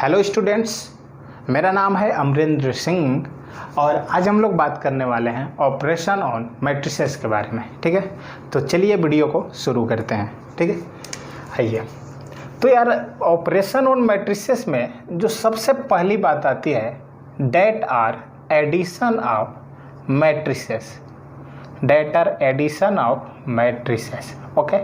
Hello students, मेरा नाम है अमरिंदर सिंह और आज हम लोग बात करने वाले हैं ऑपरेशन ऑन मैट्रिसेस के बारे में। ठीक है, तो चलिए वीडियो को शुरू करते हैं। ठीक है, आइए। तो यार ऑपरेशन ऑन मैट्रिसेस में जो सबसे पहली बात आती है that are addition of matrices, that are addition of matrices. Okay,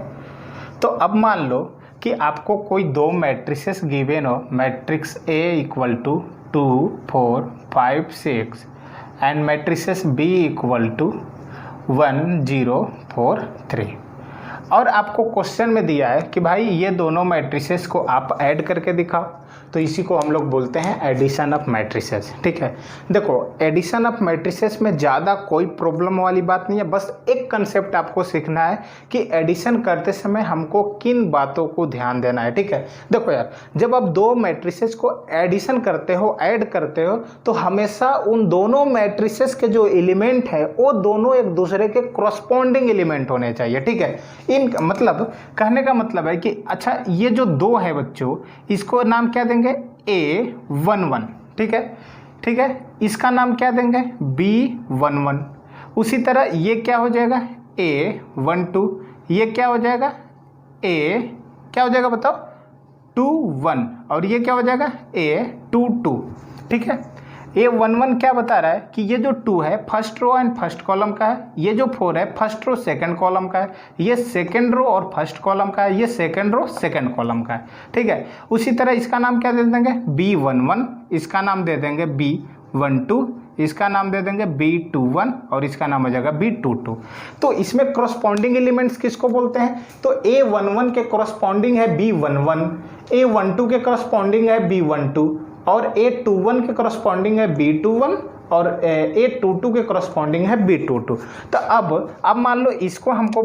तो अब मान लो कि आपको कोई दो मैट्रिसेस गिवन हो, matrix A equal to 2 4 5 6 and matrices B equal to 1 0 4 3, और आपको क्वेश्चन में दिया है कि भाई ये दोनों मैट्रिसेस को आप ऐड करके दिखाओ, तो इसी को हम लोग बोलते हैं एडिशन ऑफ मैट्रिसेस। ठीक है, देखो एडिशन ऑफ मैट्रिसेस में ज़्यादा कोई प्रॉब्लम वाली बात नहीं है, बस एक कंसेप्ट आपको सीखना है कि एडिशन करते समय हमको किन बातों को ध्यान देना है। ठीक है, देखो यार, जब आप दो मैट्रिसेस को एडिशन करते हो, ऐड करते हो, तो हमेशा उन दोनों मैट्रिसेस के जो एलिमेंट है वो दोनों एक दूसरे के क्रॉसपॉन्डिंग एलिमेंट होने चाहिए। ठीक है, इन मतलब कहने का मतलब है कि अच्छा ये जो दो है बच्चों, इसको नाम क्या देंगे A11। ठीक है, ठीक है, इसका नाम क्या देंगे B11। उसी तरह ये क्या हो जाएगा A12, ये क्या हो जाएगा क्या हो जाएगा बताओ 21, और ये क्या हो जाएगा A22। ठीक है, A11 क्या बता रहा है कि ये जो 2 है first row and first column का है, ये जो 4 है फर्स्ट रो सेकंड कॉलम का है, ये सेकंड रो और फर्स्ट कॉलम का है, ये सेकंड रो सेकंड कॉलम का है। ठीक है, उसी तरह इसका नाम क्या दे देंगे B11, इसका नाम दे देंगे B12, इसका नाम दे देंगे B21 और इसका नाम हो जाएगा B22। तो इसमें क्रॉसपॉन्डिंग एलिमेंट्स किसको बोलते हैं? तो A11 के क्रॉसपॉन्डिंग है B11, A12 के क्रॉसपॉन्डिंग है B12 और A21 के करस्पॉन्डिंग है B21 और A22 के करस्पॉन्डिंग है B22। तो अब मान लो इसको हमको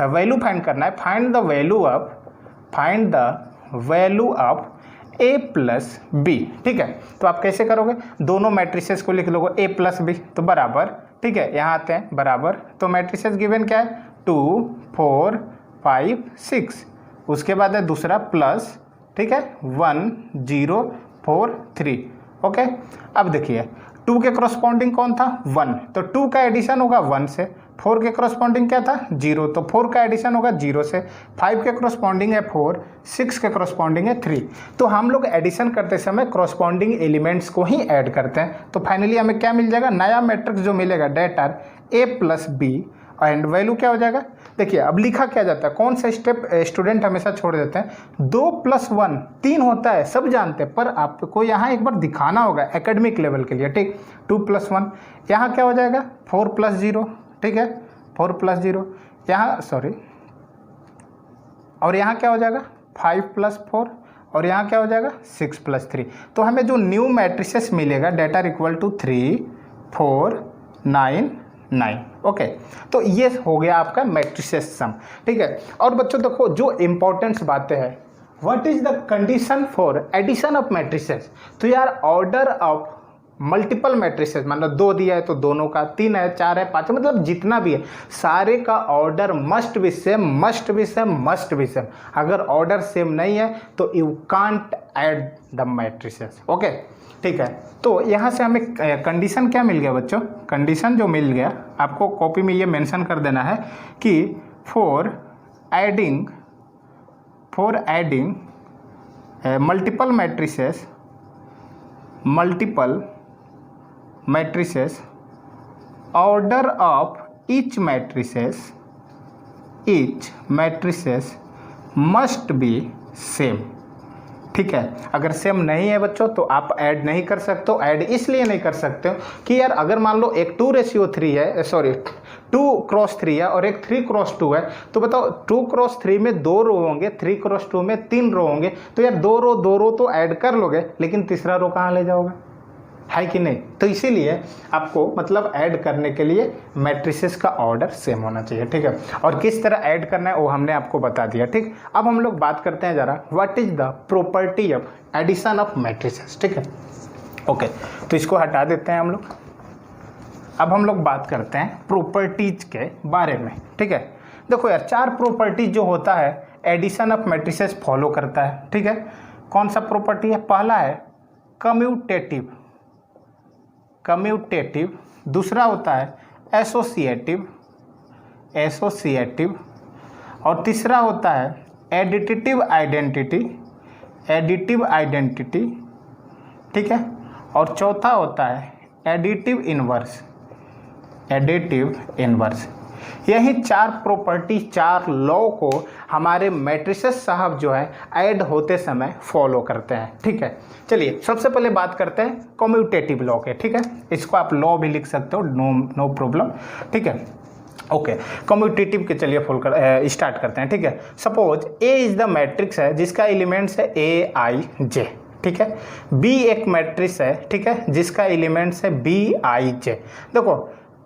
वैल्यू फाइंड करना है, find the value of A plus B। ठीक है, तो आप कैसे करोगे? दोनों मैट्रिसेस को लिख लोगे A प्लस B, तो बराबर। ठीक है, यहाँ आते हैं बराबर, तो मैट्रिसेस गिवन क्या है 2 4 5 6, उसके बाद है दूसरा प्लस, ठीक है 1 0 4 3। ओके, अब देखिए 2 के क्रॉसपॉन्डिंग कौन था 1, तो 2 का एडिशन होगा 1 से, 4 के क्रॉसपॉन्डिंग क्या था 0, तो 4 का एडिशन होगा 0 से, 5 के क्रॉसपॉन्डिंग है 4, 6 के क्रॉसपॉन्डिंग है 3। तो हम लोग एडिशन करते समय क्रॉसपॉन्डिंग एलिमेंट्स को ही ऐड करते हैं। तो फाइनली हमें क्या मिल जाएगा, नया मैट्रिक्स जो मिलेगा that are A plus B and value क्या हो जाएगा। देखिए अब लिखा क्या जाता है, कौन सा स्टेप स्टूडेंट हमेशा छोड़ देते हैं, 2 + 1 3 होता है, सब जानते हैं, पर आपको यहाँ एक बार दिखाना होगा एकेडमिक लेवल के लिए। ठीक, 2 + 1 यहाँ क्या हो जाएगा 4 + 0। ठीक है, 4 + 0 यहाँ सॉरी, और यहाँ क्या हो जाएगा 5 + 4 और यहाँ क्या हो जाएगा 6 + 3। तो हमें जो न्यू मैट्रिसेस मिलेगा that are equal to 3 4 9 9। Okay, तो ये हो गया आपका मैट्रिसेस सम। ठीक है, और बच्चों देखो जो इंपॉर्टेंट बातें हैं, what is the condition for addition of matrices. तो यार ऑर्डर ऑफ मल्टीपल मैट्रिसेस, मतलब 2 दिया है तो दोनों का, 3 है 4 है 5 है, मतलब जितना भी है सारे का order must be same, must be same, must be same. अगर ऑर्डर सेम नहीं है तो you can't add the matrices. Okay, ठीक है, तो यहाँ से हमें कंडीशन क्या मिल गया बच्चों, कंडीशन जो मिल गया आपको कॉपी में ये मेंशन कर देना है कि for adding multiple matrices order of each matrices must be same. ठीक है, अगर सेम नहीं है बच्चों तो आप ऐड नहीं कर सकते हो। ऐड इसलिए नहीं कर सकते हो कि यार अगर मान लो एक 2:3 है, सॉरी 2x3 है और एक 3x2 है, तो बताओ 2x3 में 2 रो होंगे, 3x2 में 3 रो होंगे, तो यार 2 रो तो ऐड कर लोगे, लेकिन तीसरा रो कहाँ ले जाओगे, है कि नहीं। तो इसीलिए आपको मतलब ऐड करने के लिए मैट्रिसेस का ऑर्डर सेम होना चाहिए। ठीक है, और किस तरह ऐड करना है वो हमने आपको बता दिया। ठीक, अब हम लोग बात करते हैं जरा what is the property of addition of matrices. ठीक है, ओके, तो इसको हटा देते हैं हम लोग। अब हम लोग बात करते हैं प्रॉपर्टीज के बारे में। ठीक है, देखो यार 4 प्रॉपर्टीज जो होता है एडिशन ऑफ मैट्रिसेस फॉलो करता है। ठीक है, कौन सा प्रॉपर्टी है? पहला है कम्यूटेटिव, कम्यूटेटिव, दूसरा होता है एसोसिएटिव, एसोसिएटिव, और तीसरा होता है एडिटिव आइडेंटिटी, एडिटिव आइडेंटिटी, ठीक है, और चौथा होता है एडिटिव इन्वर्स, एडिटिव इन्वर्स। यही चार प्रॉपर्टी, चार लॉ को हमारे मैट्रिसेस साहब जो है ऐड होते समय फॉलो करते हैं, ठीक है। चलिए सबसे पहले बात करते हैं कम्यूटेटिव लॉ के, ठीक है, इसको आप लॉ भी लिख सकते हो, नो प्रॉब्लम, ठीक है। ओके, कम्यूटेटिव के चलिए स्टार्ट करते हैं, ठीक है। Suppose A is the matrix है जिसका एलिमेंट्स है ए आई जे, ठीक है। बी एक मैट्रिक्स है, ठीक है, जिसका एलिमेंट्स है बी आई जे। देखो,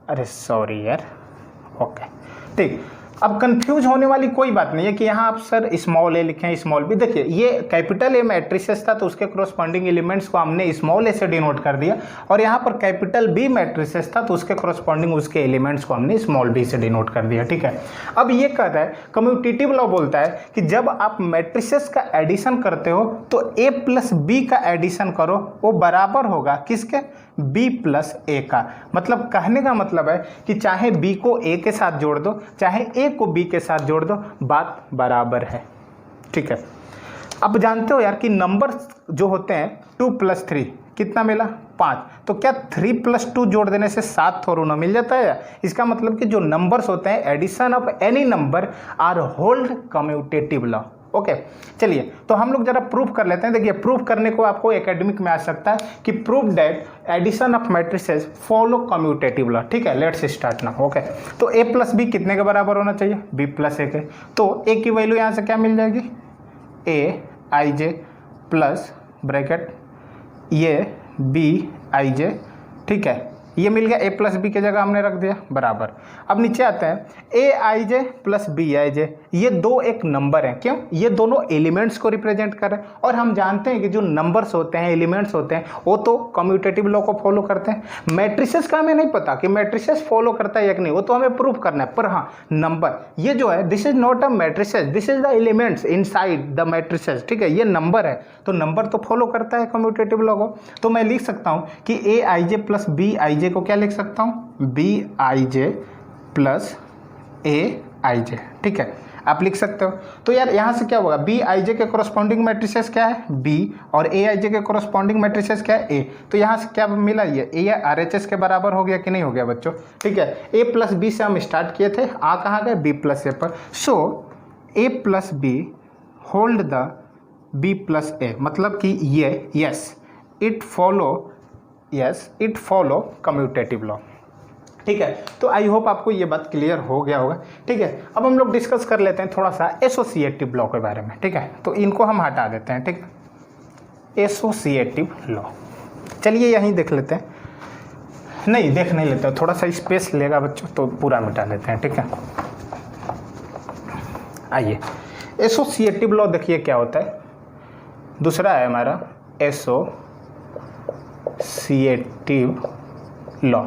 अरे सॉरी यार, ओके, ठीक। अब कंफ्यूज होने वाली कोई बात नहीं है कि यहाँ आप सर स्मॉल ए लिखें, स्मॉल बी। देखिए ये कैपिटल ए मैट्रिसेस था तो उसके कॉरस्पॉन्डिंग एलिमेंट्स को हमने स्मॉल ए से डिनोट कर दिया, और यहाँ पर कैपिटल बी मैट्रिसेस था तो उसके कॉरस्पॉन्डिंग उसके एलिमेंट्स को हमने स्मॉल बी से डिनोट कर दिया, ठीक है। अब ये कहता है, कम्यूटेटिव लॉ बोलता है कि जब आप मैट्रिसेस का एडिशन करते हो तो ए प्लस बी का एडिशन करो, वो बराबर होगा किसके? बी प्लस ए का। मतलब कहने का मतलब है कि चाहे बी को ए के साथ जोड़ दो, चाहे ए को बी के साथ जोड़ दो, बात बराबर है, ठीक है। अब जानते हो यार कि नंबर जो होते हैं 2 + 3 कितना मिला? 5। तो क्या 3 + 2 जोड़ देने से 7 थोड़ा ना मिल जाता है? इसका मतलब कि जो नंबर्स होते हैं, addition of any number are hold commutative law. Okay, चलिए तो हम लोग जरा प्रूफ कर लेते हैं। देखिए प्रूफ करने को आपको एकेडमिक में आ सकता है कि proof that addition of matrices follow commutative law, ठीक है। Let's start now. ओके, तो a + b कितने के बराबर होना चाहिए? b + a के। तो a की वैल्यू यहाँ से क्या मिल जाएगी? a i j plus bracket ये b i j, ठीक है। ये मिल गया, a + b की जगह हमने रख दिया बराबर। अब नीचे आते हैं, a i j plus b i j, ये दो एक नंबर हैं। क्यों? ये दोनों एलिमेंट्स को रिप्रेजेंट कर रहे हैं, और हम जानते हैं कि जो नंबर्स होते हैं, एलिमेंट्स होते हैं, वो तो कम्यूटेटिव लॉ को फॉलो करते हैं। मैट्रिसेस का हमें नहीं पता कि मैट्रिसेस फॉलो करता है या नहीं, वो तो हमें प्रूफ करना है। पर हाँ, नंबर ये जो है, this is not a matrices, this is the elements inside the matrices, ठीक है। ये नंबर है तो नंबर तो फॉलो करता है कम्यूटेटिव लॉ को। तो मैं लिख सकता हूँ कि a i j plus b i j को क्या लिख सकता हूँ? b i j plus a i j, ठीक है, आप लिख सकते हो। तो यार यहाँ से क्या होगा? b i j के कॉरस्पॉन्डिंग मैट्रिसेस क्या है? b, और a i j के कॉरस्पॉन्डिंग मैट्रिसेस क्या है? a। तो यहाँ से क्या मिला? ये a या RHS के बराबर हो गया कि नहीं हो गया बच्चों? ठीक है, a प्लस b से हम स्टार्ट किए थे, आ कहाँ गए? b प्लस a पर। सो a plus b hold the b plus a, मतलब कि ये yes it follow commutative law, ठीक है। तो आई होप आपको ये बात क्लियर हो गया होगा, ठीक है। अब हम लोग डिस्कस कर लेते हैं थोड़ा सा एसोसिएटिव लॉ के बारे में, ठीक है। तो इनको हम हटा देते हैं, ठीक है। एसोसिएटिव लॉ, चलिए यहीं देख लेते हैं। नहीं, देख नहीं लेते, थोड़ा सा स्पेस लेगा बच्चों, तो पूरा मिटा लेते हैं, ठीक है। आइए, एसोसिएटिव लॉ देखिए क्या होता है। दूसरा है हमारा एसोसिएटिव लॉ।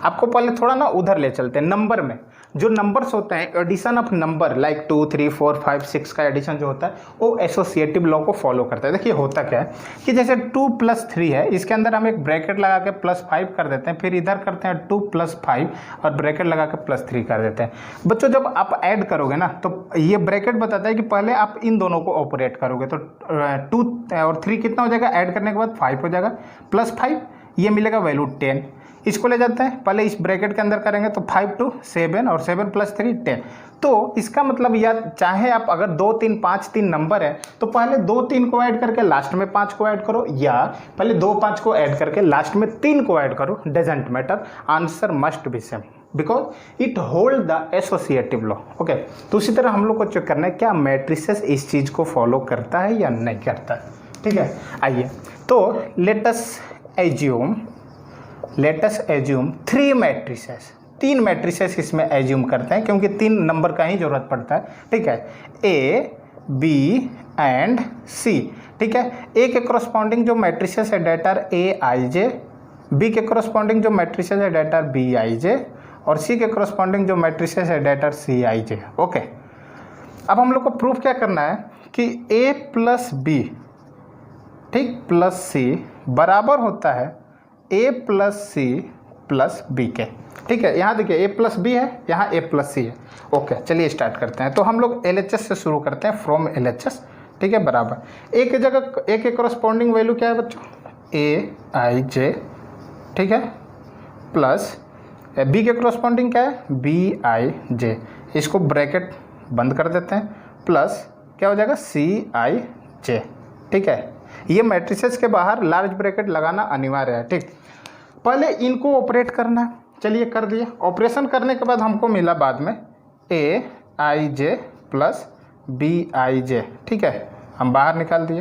आपको पहले थोड़ा ना उधर ले चलते हैं। नंबर में जो नंबर्स होते हैं, एडिशन ऑफ नंबर लाइक 2 3 4 5 6 का एडिशन जो होता है वो एसोसिएटिव लॉ को फॉलो करता है। देखिए होता क्या है कि जैसे 2 + 3 है, इसके अंदर हम एक ब्रैकेट लगा के +5 कर देते हैं, फिर इधर करते हैं 2 + 5 और ब्रैकेट लगा के +3 कर देते हैं। बच्चों जब आप ऐड करोगे ना तो ये ब्रैकेट बताता है कि पहले आप इन दोनों को ऑपरेट करोगे, तो 2 और 3 कितना हो जाएगा? ऐड करने के बाद 5 हो जाएगा, +5 ये मिलेगा वैल्यू 10। इसको ले जाते हैं, पहले इस ब्रैकेट के अंदर करेंगे तो 5 2 7 और 7 + 3 10। तो इसका मतलब यार चाहे आप अगर 2 3 5 3 नंबर है तो पहले 2 3 को ऐड करके लास्ट में 5 को ऐड करो, या पहले 2 5 को ऐड करके लास्ट में 3 को ऐड करो, doesn't matter, answer must be same because it hold the associative law. Okay, तो उसी तरह हम लोग को चेक करना है क्या मैट्रिसेस इस चीज़ को फॉलो करता है या नहीं करता है, ठीक है। आइए, तो let us assume 3 matrices, 3 matrices इसमें एज्यूम करते हैं क्योंकि 3 नंबर का ही जरूरत पड़ता है, ठीक है। A, B एंड C, ठीक है। A के कॉरस्पॉन्डिंग जो मैट्रिसेस है that are A i j, B के कॉरस्पॉन्डिंग जो मैट्रिसेस है that are B i j, और C के कॉरस्पॉन्डिंग जो मैट्रिसेस है that are C i j। Okay, अब हम लोग को प्रूफ क्या करना है कि A + B ठीक, प्लस सी बराबर होता है ए प्लस सी प्लस बी के। ठीक है, यहाँ देखिए ए प्लस बी है, यहाँ ए प्लस सी है। ओके, चलिए स्टार्ट करते हैं। तो हम लोग LHS से शुरू करते हैं, फ्रॉम LHS। ठीक है, बराबर ए की जगह ए के कॉरस्पॉन्डिंग वैल्यू क्या है बच्चों, AIJ। ठीक है, प्लस बी के कॉरस्पॉन्डिंग क्या है, BIJ। इसको ब्रैकेट बंद कर देते हैं, प्लस क्या हो जाएगा CIJ। ठीक है, ये मैट्रिसेस के बाहर लार्ज ब्रैकेट लगाना अनिवार्य है। ठीक, पहले इनको ऑपरेट करना है, चलिए कर दिए। ऑपरेशन करने के बाद हमको मिला बाद में AIJ प्लस BIJ। ठीक है, हम बाहर निकाल दिए,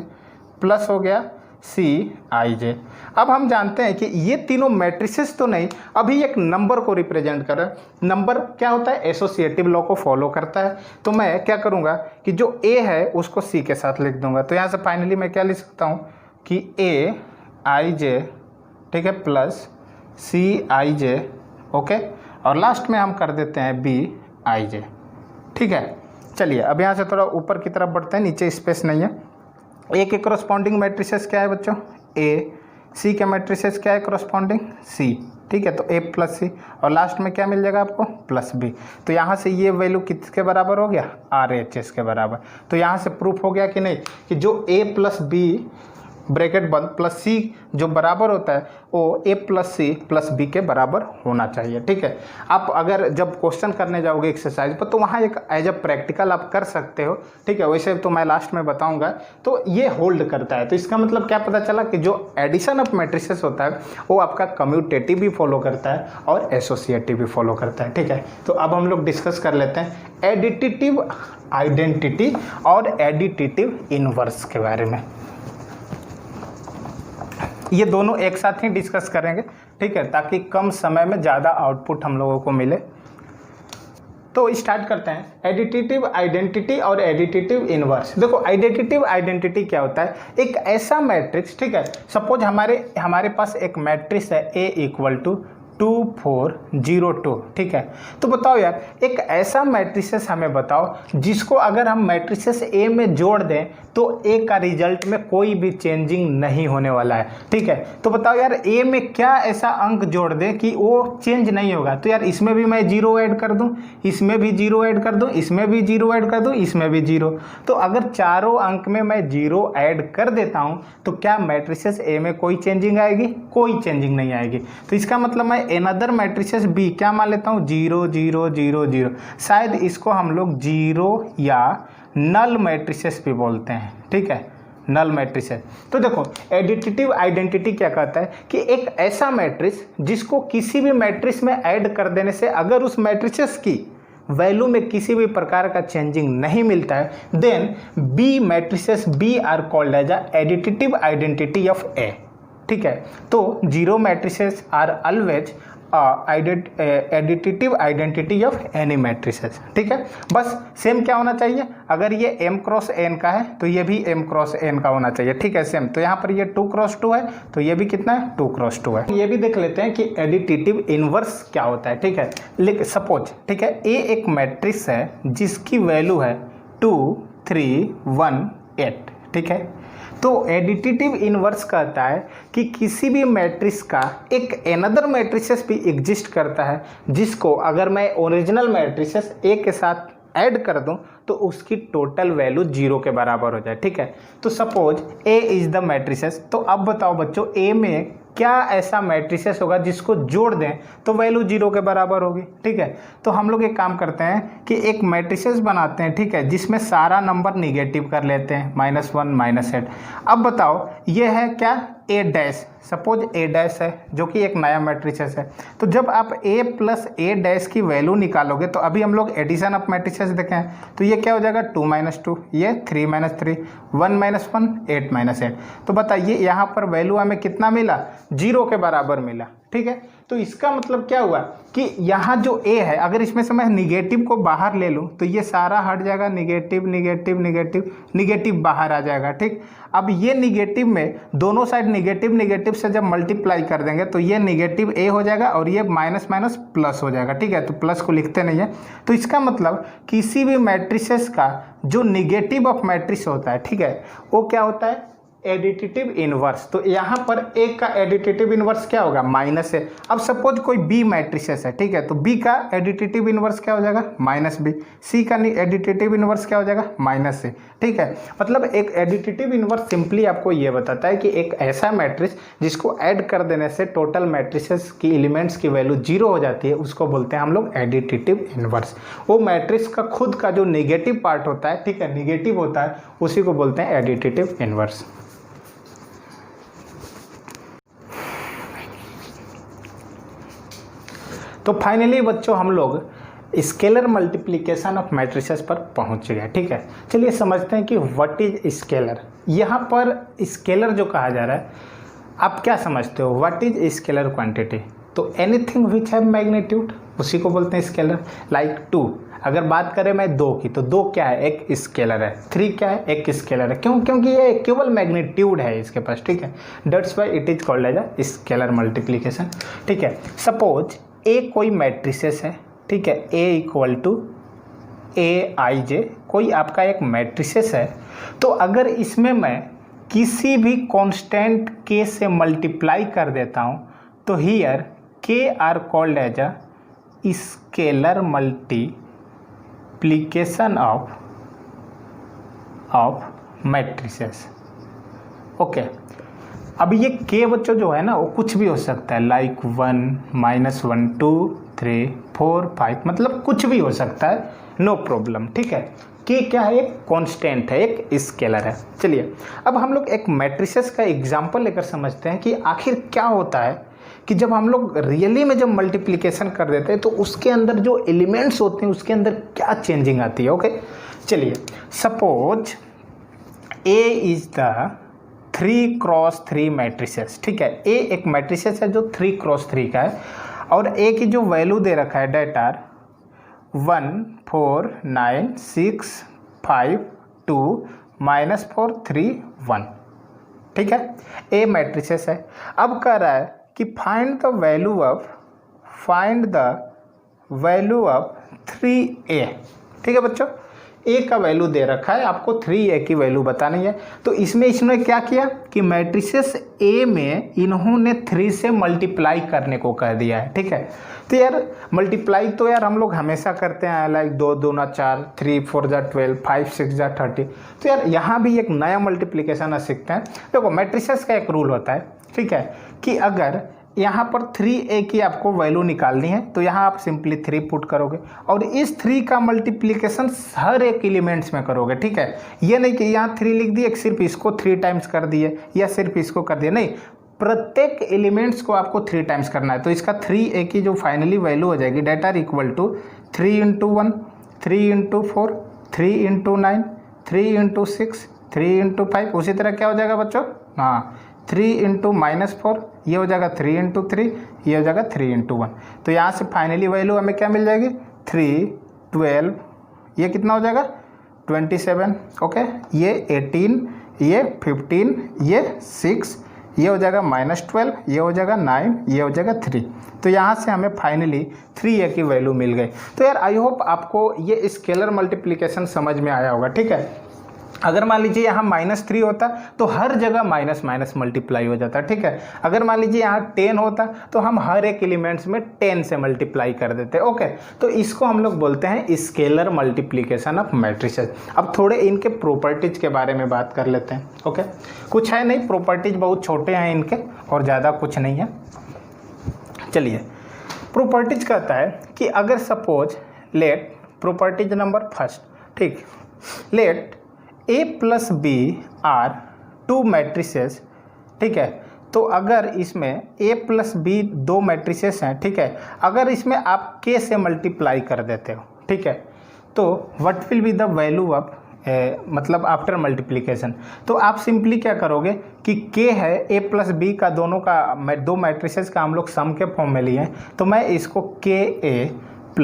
प्लस हो गया CIJ। अब हम जानते हैं कि ये तीनों मैट्रिसेस तो नहीं, अभी एक नंबर को रिप्रेजेंट कर रहा है। नंबर क्या होता है, एसोसिएटिव लॉ को फॉलो करता है। तो मैं क्या करूँगा कि जो A है उसको C के साथ लिख दूंगा। तो यहाँ से फाइनली मैं क्या लिख सकता हूँ कि AIJ, ठीक है, प्लस CIJ। ओके, और लास्ट में हम कर देते हैं BIJ। ठीक है, चलिए अब यहाँ से थोड़ा ऊपर की तरफ बढ़ते हैं, नीचे स्पेस नहीं है। ए के कॉरस्पॉन्डिंग मैट्रिसेस क्या है बच्चों, A। C के मैट्रिसेस क्या है कॉरस्पॉन्डिंग, C। ठीक है, तो A प्लस C, और लास्ट में क्या मिल जाएगा आपको, प्लस B। तो यहाँ से ये वैल्यू किसके बराबर हो गया, RHS के बराबर। तो यहाँ से प्रूफ हो गया कि नहीं कि जो A प्लस B ब्रैकेट बंद प्लस C जो बराबर होता है वो A plus C plus B के बराबर होना चाहिए। ठीक है, आप अगर जब क्वेश्चन करने जाओगे एक्सरसाइज पर तो वहाँ एक एज अ प्रैक्टिकल आप कर सकते हो। ठीक है, वैसे तो मैं लास्ट में बताऊंगा। तो ये होल्ड करता है, तो इसका मतलब क्या पता चला कि जो एडिशन ऑफ मैट्रिसेस होता है वो आपका कम्यूटेटिव भी फॉलो करता है और एसोसिएटिव भी फॉलो करता है। ठीक है, तो अब हम लोग डिस्कस कर लेते हैं एडिटिव आइडेंटिटी और एडिटिव इनवर्स के बारे में। ये दोनों एक साथ ही डिस्कस करेंगे। ठीक है, ताकि कम समय में ज़्यादा आउटपुट हम लोगों को मिले। तो स्टार्ट करते हैं, एडिटिव आइडेंटिटी और एडिटिव इनवर्स। देखो आइडेंटिव आइडेंटिटी क्या होता है, एक ऐसा मैट्रिक्स, ठीक है, सपोज हमारे पास एक मैट्रिक्स है A इक्वल टू 2 4 0 2। ठीक है, तो बताओ यार एक ऐसा मैट्रिसेस हमें बताओ जिसको अगर हम मैट्रिसेस A में जोड़ दें तो A का रिजल्ट में कोई भी चेंजिंग नहीं होने वाला है। ठीक है, तो बताओ यार A में क्या ऐसा अंक जोड़ दें कि वो चेंज नहीं होगा। तो यार इसमें भी मैं 0 ऐड कर दूं, इसमें भी 0 ऐड कर दूं, इसमें भी 0 ऐड कर दूं, इसमें भी 0। तो अगर चारों अंक में मैं 0 ऐड कर देता हूं तो क्या मैट्रिसेस A में कोई चेंजिंग आएगी, कोई चेंजिंग नहीं आएगी। तो इसका मतलब मैं एनदर मैट्रिसेस B क्या मान लेता हूँ, 0 0 0 0। शायद इसको हम लोग 0 या नल मैट्रिसेस भी बोलते हैं। ठीक है, नल मैट्रिसेस। तो देखो एडिटिव आइडेंटिटी क्या कहता है कि एक ऐसा मैट्रिक्स जिसको किसी भी मैट्रिक्स में ऐड कर देने से अगर उस मैट्रिसेस की वैल्यू में किसी भी प्रकार का चेंजिंग नहीं मिलता है, then B matrices B are called as additive identity of A। ठीक है, तो 0 matrices are always additive identity of any matrices. ठीक है, बस सेम क्या होना चाहिए, अगर ये m क्रॉस n का है तो ये भी m क्रॉस n का होना चाहिए। ठीक है, सेम। तो यहाँ पर ये 2 क्रॉस 2 है तो ये भी कितना है, 2 क्रॉस 2 है। ये भी देख लेते हैं कि एडिटिव इनवर्स क्या होता है। ठीक है, लेकिन सपोज, ठीक है, A एक मैट्रिक्स है जिसकी वैल्यू है 2 3 1 8। ठीक है, तो एडिटिव इनवर्स कहता है कि किसी भी मैट्रिक्स का एक एनदर मैट्रिसेस भी एग्जिस्ट करता है जिसको अगर मैं ओरिजिनल मैट्रिसेस A के साथ ऐड कर दूं तो उसकी टोटल वैल्यू 0 के बराबर हो जाए। ठीक है, तो suppose A is the matrices. तो अब बताओ बच्चों A में क्या ऐसा मैट्रिसेस होगा जिसको जोड़ दें तो वैल्यू 0 के बराबर होगी। ठीक है, तो हम लोग एक काम करते हैं कि एक मैट्रिसेस बनाते हैं। ठीक है, जिसमें सारा नंबर निगेटिव कर लेते हैं, -1 -8। अब बताओ ये है क्या, A dash, suppose A dash है जो कि एक नया मैट्रिसेस है। तो जब आप A प्लस A डैश की वैल्यू निकालोगे तो अभी हम लोग एडिशन ऑफ मैट्रिसेस देखें तो ये क्या हो जाएगा, 2 - 2, ये 3 - 3, 1 - 1 8 - 8। तो बताइए यहाँ पर वैल्यू हमें कितना मिला, 0 के बराबर मिला। ठीक है, तो इसका मतलब क्या हुआ कि यहाँ जो A है अगर इसमें से मैं निगेटिव को बाहर ले लूँ तो ये सारा हट जाएगा, निगेटिव निगेटिव निगेटिव निगेटिव बाहर आ जाएगा। ठीक, अब ये निगेटिव में दोनों साइड निगेटिव निगेटिव से जब मल्टीप्लाई कर देंगे तो ये निगेटिव A हो जाएगा और ये माइनस माइनस प्लस हो जाएगा। ठीक है, तो प्लस को लिखते नहीं है। तो इसका मतलब किसी भी मैट्रिसेस का जो निगेटिव ऑफ मैट्रिक्स होता है, ठीक है, वो क्या होता है, एडिटिव इनवर्स, तो यहाँ पर ए का एडिटिव इनवर्स क्या होगा, माइनस है। अब सपोज कोई बी मैट्रिसेस है, ठीक है, तो बी का एडिटिव इनवर्स क्या हो जाएगा, माइनस बी। सी का एडिटिव इनवर्स क्या हो जाएगा, माइनस सी, ठीक है। मतलब एक एडिटिव इनवर्स सिंपली आपको ये बताता है कि एक ऐसा मैट्रिक्स जिसको ऐड कर देने से टोटल मैट्रिसेस की एलिमेंट्स की वैल्यू 0 हो जाती है, उसको बोलते हैं हम लोग एडिटिव इनवर्स। वो मैट्रिक्स का खुद का जो नेगेटिव पार्ट होता है, ठीक है, नेगेटिव होता है, उसी को बोलते हैं एडिटिव इनवर्स। तो फाइनली बच्चों हम लोग स्केलर मल्टीप्लिकेशन ऑफ मैट्रिसेस पर पहुंच गए, ठीक है। चलिए समझते हैं कि व्हाट इज स्केलर। यहाँ पर स्केलर जो कहा जा रहा है, आप क्या समझते हो, व्हाट इज स्केलर क्वांटिटी? तो एनीथिंग विच हैव मैग्नीट्यूड, उसी को बोलते हैं स्केलर। लाइक 2, अगर बात करें मैं 2 की, तो 2 क्या है, एक स्केलर है। 3 क्या है, एक स्केलर है। क्यों? क्योंकि ये केवल मैग्नीट्यूड है इसके पास, ठीक है। That's why it is called as a scalar multiplication, ठीक है। सपोज ए कोई मैट्रिसेस है, ठीक है, ए इक्वल टू ए आई जे, कोई आपका एक मैट्रिसेस है। तो अगर इसमें मैं किसी भी कांस्टेंट के से मल्टीप्लाई कर देता हूँ, तो here K are called as a scalar multiplication of matrices, okay. अब ये के बच्चों जो है ना, वो कुछ भी हो सकता है, लाइक 1, -1, 2, 3, 4, 5, मतलब कुछ भी हो सकता है, नो प्रॉब्लम, ठीक है। के क्या है, एक कांस्टेंट है, एक स्केलर है। चलिए अब हम लोग एक मैट्रिसेस का एग्जांपल लेकर समझते हैं कि आखिर क्या होता है कि जब हम लोग रियली में जब मल्टीप्लिकेशन कर देते हैं तो उसके अंदर जो एलिमेंट्स होते हैं उसके अंदर क्या चेंजिंग आती है, ओके। चलिए suppose A is the 3x3 matrices, ठीक है। ए एक मैट्रिसेस है जो 3x3 का है, और ए की जो वैल्यू दे रखा है डेट आर 1 4 9 6 5 2 -4 3 1, ठीक है। ए मैट्रिसेस है। अब कह रहा है कि find the value of 3a, ठीक है बच्चों। ए का वैल्यू दे रखा है, आपको 3a की वैल्यू बतानी है। तो इसमें क्या किया कि मैट्रिसेस ए में इन्होंने 3 से मल्टीप्लाई करने को कह दिया है, ठीक है। तो यार मल्टीप्लाई तो यार हम लोग हमेशा करते हैं, लाइक 2 दूना 4, 3 4 जा 12, 5 6 जा 30। तो यार यहाँ भी एक नया मल्टीप्लिकेशन सीखते हैं। देखो मैट्रिसेस का एक रूल होता है, ठीक है, कि अगर यहाँ पर 3a की आपको वैल्यू निकालनी है तो यहाँ आप सिंपली 3 पुट करोगे, और इस 3 का मल्टीप्लिकेशन हर एक एलिमेंट्स में करोगे, ठीक है। ये नहीं कि यहाँ 3 लिख दिए, सिर्फ इसको 3 टाइम्स कर दिए या सिर्फ इसको कर दिए, नहीं, प्रत्येक एलिमेंट्स को आपको 3 टाइम्स करना है। तो इसका 3a की जो फाइनली वैल्यू हो जाएगी डेट आर इक्वल टू 3 × 1, 3 × 4, 3 × 9, 3 × 6, 3 × 5। उसी तरह क्या हो जाएगा बच्चों, हाँ 3 × -4, ये हो जाएगा 3 × 3, ये हो जाएगा 3 × 1। तो यहाँ से फाइनली वैल्यू हमें क्या मिल जाएगी, 3 12, ये कितना हो जाएगा 27, ओके। ये 18, ये 15, ये 6, ये हो जाएगा -12, ये हो जाएगा 9, ये हो जाएगा 3। तो यहाँ से हमें फाइनली 3a की वैल्यू मिल गई। तो यार आई होप आपको ये स्केलर मल्टीप्लिकेशन समझ में आया होगा, ठीक है। अगर मान लीजिए यहाँ -3 होता तो हर जगह माइनस माइनस मल्टीप्लाई हो जाता, ठीक है। अगर मान लीजिए यहाँ 10 होता तो हम हर एक एलिमेंट्स में 10 से मल्टीप्लाई कर देते, ओके। तो इसको हम लोग बोलते हैं स्केलर मल्टीप्लिकेशन ऑफ मैट्रिसेस। अब थोड़े इनके प्रॉपर्टीज के बारे में बात कर लेते हैं, ओके। कुछ है नहीं, प्रॉपर्टीज बहुत छोटे हैं इनके और ज़्यादा कुछ नहीं है। चलिए प्रॉपर्टीज कहता है कि अगर suppose let properties number first, ठीक, let a + b are 2 matrices, ठीक है। तो अगर इसमें a + b 2 मैट्रिसेस हैं, ठीक है, अगर इसमें आप k से मल्टीप्लाई कर देते हो, ठीक है, तो what will be the value of मतलब आफ्टर मल्टीप्लिकेशन। तो आप सिंपली क्या करोगे कि k है a + b का, दोनों का 2 मैट्रिसेस का हम लोग सम के फॉर्म में लिए हैं, तो मैं इसको ka +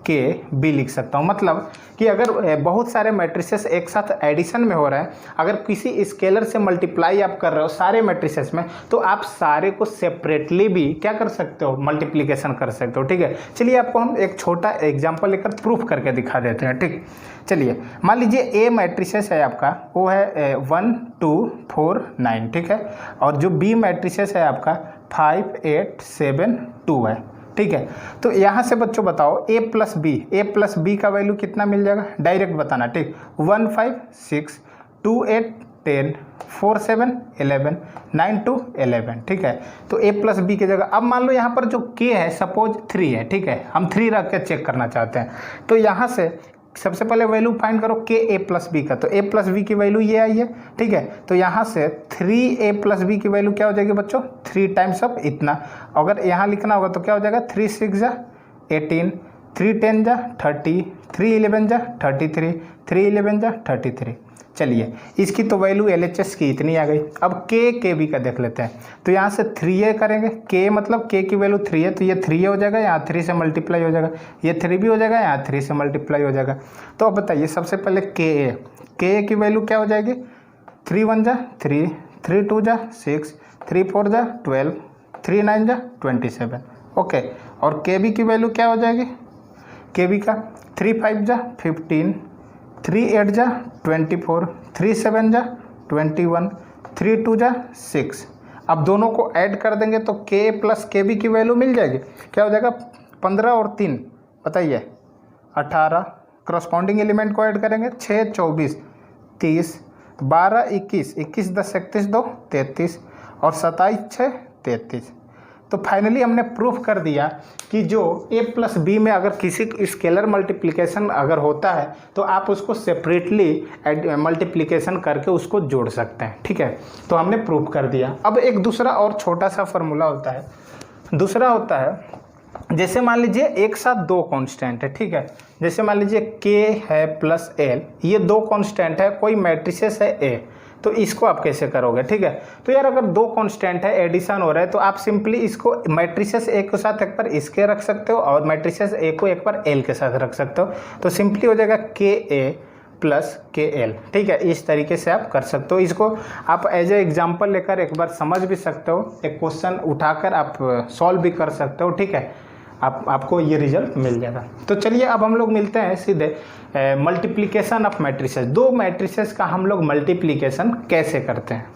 के बी लिख सकता हूँ। मतलब कि अगर बहुत सारे मैट्रिसेस एक साथ एडिशन में हो रहे हैं, अगर किसी स्केलर से मल्टीप्लाई आप कर रहे हो सारे मैट्रिसेस में, तो आप सारे को सेपरेटली भी क्या कर सकते हो, मल्टीप्लिकेशन कर सकते हो। ठीक है, चलिए आपको हम एक छोटा एग्जाम्पल लेकर प्रूफ करके दिखा देते हैं। ठीक, चलिए मान लीजिए ए मैट्रिसेस है आपका, वो है 1 2 4 9। ठीक है, और जो बी मैट्रिसेस है आपका 5 8 7 2 है। ठीक है, तो यहाँ से बच्चों बताओ ए प्लस बी का वैल्यू कितना मिल जाएगा, डायरेक्ट बताना। ठीक, 1 5 6 2 8 10 4 7 11 9 2 11। ठीक है, तो ए प्लस बी की जगह अब मान लो यहाँ पर जो के है सपोज 3 है। ठीक है, हम 3 रख के चेक करना चाहते हैं, तो यहाँ से सबसे पहले वैल्यू फाइंड करो के ए प्लस बी का, तो ए प्लस बी की वैल्यू ये आई है। ठीक है, तो यहाँ से 3a प्लस बी की वैल्यू क्या हो जाएगी बच्चों, 3 टाइम्स ऑफ इतना। अगर यहाँ लिखना होगा तो क्या हो जाएगा, 3 6 जा 18, 3 10 जा 30, 3 11 जा 33, 3 11 जा 33। चलिए इसकी तो वैल्यू LHS की इतनी आ गई। अब के बी का देख लेते हैं, तो यहाँ से 3a करेंगे, के मतलब के की वैल्यू 3 है, तो ये 3a हो जाएगा, यहाँ 3 से मल्टीप्लाई हो जाएगा, ये 3 भी हो जाएगा, यहाँ 3 से मल्टीप्लाई हो जाएगा। तो अब बताइए सबसे पहले के की वैल्यू क्या हो जाएगी, 3 1 जा 3, 3 2 जा 6, 3 4 जा 12, 3 9 जा 27। ओके, और के बी की वैल्यू क्या हो जाएगी, के बी का 3 5 जा 15, 3 8 जा 24, 3 7 जा 21, 3 2 जा 6। अब दोनों को ऐड कर देंगे तो के प्लस के बी की वैल्यू मिल जाएगी, क्या हो जाएगा 15 और 3 बताइए 18। क्रॉसपॉन्डिंग एलिमेंट को ऐड करेंगे 6 24 30, 12 21, 21 10 31 2 33 और 27 6 33। तो फाइनली हमने प्रूफ कर दिया कि जो a प्लस बी में अगर किसी स्केलर मल्टीप्लिकेशन अगर होता है तो आप उसको सेपरेटली मल्टीप्लिकेशन करके उसको जोड़ सकते हैं। ठीक है, तो हमने प्रूफ कर दिया। अब एक दूसरा और छोटा सा फॉर्मूला होता है, दूसरा होता है जैसे मान लीजिए एक साथ दो कांस्टेंट है। ठीक है, जैसे मान लीजिए के है प्लस एल, ये दो कांस्टेंट है, कोई मैट्रिसेस है ए, तो इसको आप कैसे करोगे। ठीक है, तो यार अगर दो कांस्टेंट है एडिशन हो रहा है तो आप सिंपली इसको मैट्रिसेस ए के साथ एक बार इसके रख सकते हो और मैट्रिसेस ए को एक बार एल के साथ रख सकते हो, तो सिंपली हो जाएगा के ए प्लस के एल। ठीक है, इस तरीके से आप कर सकते हो। इसको आप एज ए एग्जाम्पल लेकर एक बार समझ भी सकते हो, एक क्वेश्चन उठाकर आप सॉल्व भी कर सकते हो। ठीक है, आपको ये रिजल्ट मिल जाएगा। तो चलिए अब हम लोग मिलते हैं सीधे मल्टीप्लिकेशन ऑफ मैट्रिसेस। दो मैट्रिसेस का हम लोग मल्टीप्लिकेशन कैसे करते हैं।